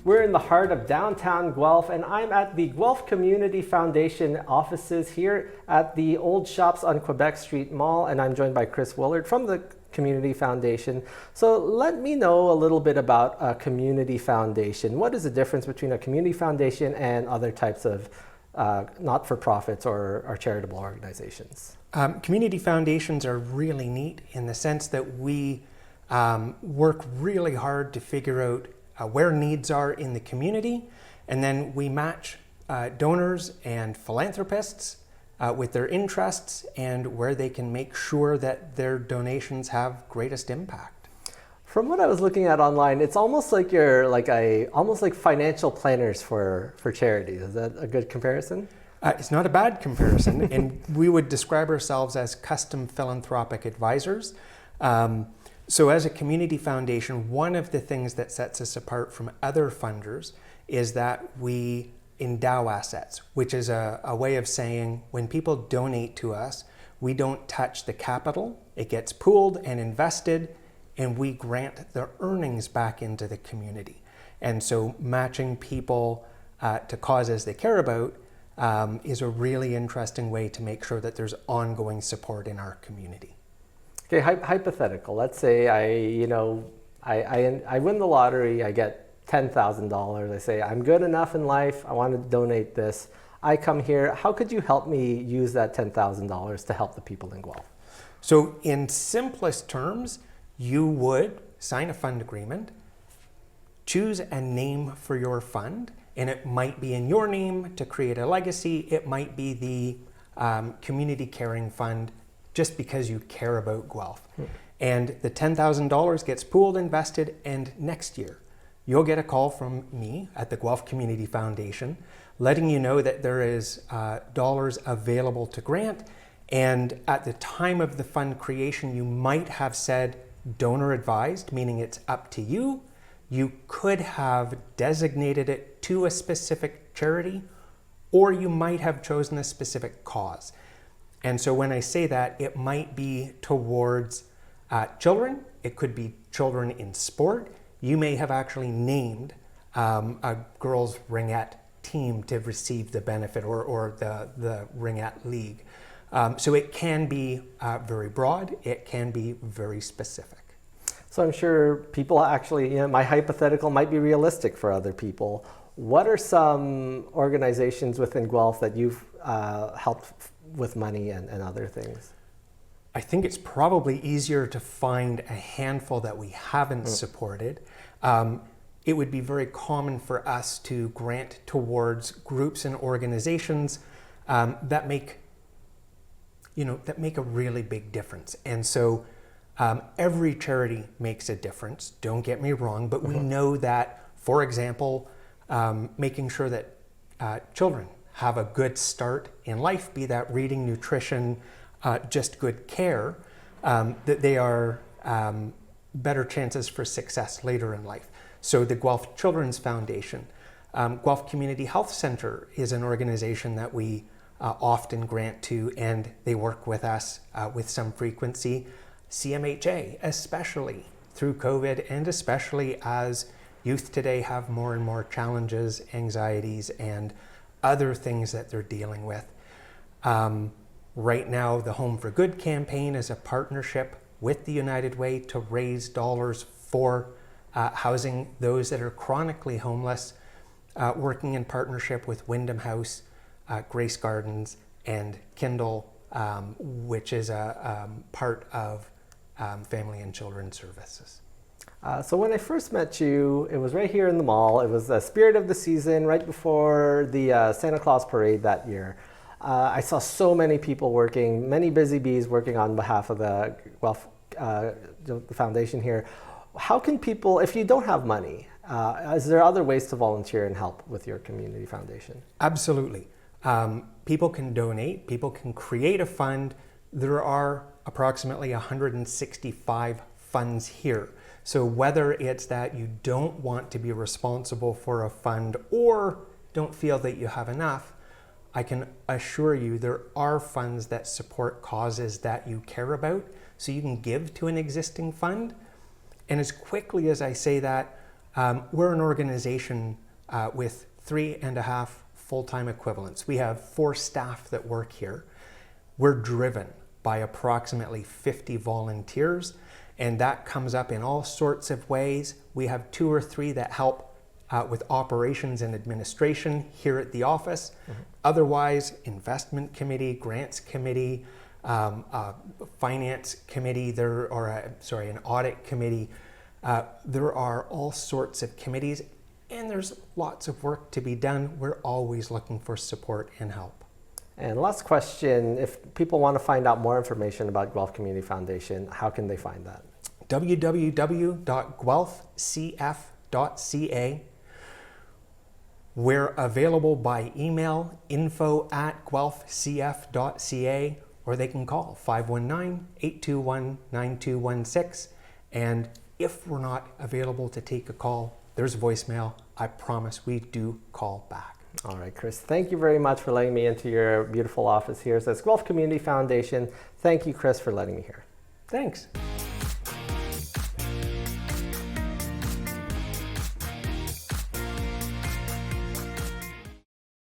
We're in the heart of downtown Guelph, and I'm at the Guelph Community Foundation offices here at the Old Shops on Quebec Street Mall, and I'm joined by Chris Willard from the Community Foundation. So let me know a little bit about a community foundation. What is the difference between a community foundation and other types of not-for-profits or charitable organizations? Community foundations are really neat in the sense that we work really hard to figure out where needs are in the community, and then we match donors and philanthropists with their interests and where they can make sure that their donations have greatest impact. From what I was looking at online, it's almost like you're almost like financial planners for charities. Is that a good comparison? It's not a bad comparison, and we would describe ourselves as custom philanthropic advisors. So as a community foundation, one of the things that sets us apart from other funders is that we endow assets, which is a way of saying when people donate to us, we don't touch the capital. It gets pooled and invested, and we grant the earnings back into the community. And so matching people to causes they care about is a really interesting way to make sure that there's ongoing support in our community. Okay, hypothetical. Let's say I win the lottery. I get $10,000. I say I'm good enough in life. I want to donate this. I come here. How could you help me use that $10,000 to help the people in Guelph? So in simplest terms, you would sign a fund agreement, choose a name for your fund, and it might be in your name to create a legacy. It might be the Community Caring Fund, just because you care about Guelph. And the $10,000 gets pooled, invested, and next year you'll get a call from me at the Guelph Community Foundation letting you know that there is dollars available to grant. And at the time of the fund creation, you might have said donor advised, meaning it's up to you. You could have designated it to a specific charity, or you might have chosen a specific cause. And so when I say that, it might be towards children. It could be children in sport. You may have actually named a girls' ringette team to receive the benefit, or the ringette league. So it can be very broad. It can be very specific. So I'm sure people actually, my hypothetical might be realistic for other people. What are some organizations within Guelph that you've helped with money and other things? I think it's probably easier to find a handful that we haven't supported. It would be very common for us to grant towards groups and organizations that make a really big difference. And so every charity makes a difference, don't get me wrong, but we know that, for example, making sure that children have a good start in life, be that reading, nutrition, just good care, that they are better chances for success later in life. So the Guelph Children's Foundation, Guelph Community Health Center is an organization that we often grant to, and they work with us with some frequency. CMHA, especially through COVID, and especially as youth today have more and more challenges, anxieties, and other things that they're dealing with. Right now, the Home for Good campaign is a partnership with the United Way to raise dollars for housing those that are chronically homeless, working in partnership with Wyndham House, Grace Gardens, and Kindle, which is a part of Family and Children's Services. So when I first met you, it was right here in the mall. It was the spirit of the season, right before the Santa Claus parade that year. I saw so many people working, many busy bees working on behalf of the Guelph the foundation here. How can people, if you don't have money, is there other ways to volunteer and help with your community foundation? Absolutely. People can donate, people can create a fund. There are approximately 165 funds here. So whether it's that you don't want to be responsible for a fund or don't feel that you have enough, I can assure you there are funds that support causes that you care about, so you can give to an existing fund. And as quickly as I say that, We're an organization with 3.5 full-time equivalents. We have 4 staff that work here. We're driven by approximately 50 volunteers, and that comes up in all sorts of ways. We have 2 or 3 that help with operations and administration here at the office. Otherwise, investment committee, grants committee, finance committee, an audit committee. There are all sorts of committees, and there's lots of work to be done. We're always looking for support and help. And last question, if people want to find out more information about Guelph Community Foundation, how can they find that? www.guelphcf.ca. We're available by email, info@guelphcf.ca, or they can call 519-821-9216. And if we're not available to take a call, there's voicemail. I promise we do call back. All right, Chris, thank you very much for letting me into your beautiful office here. So it's Guelph Community Foundation. Thank you, Chris, for letting me here. Thanks.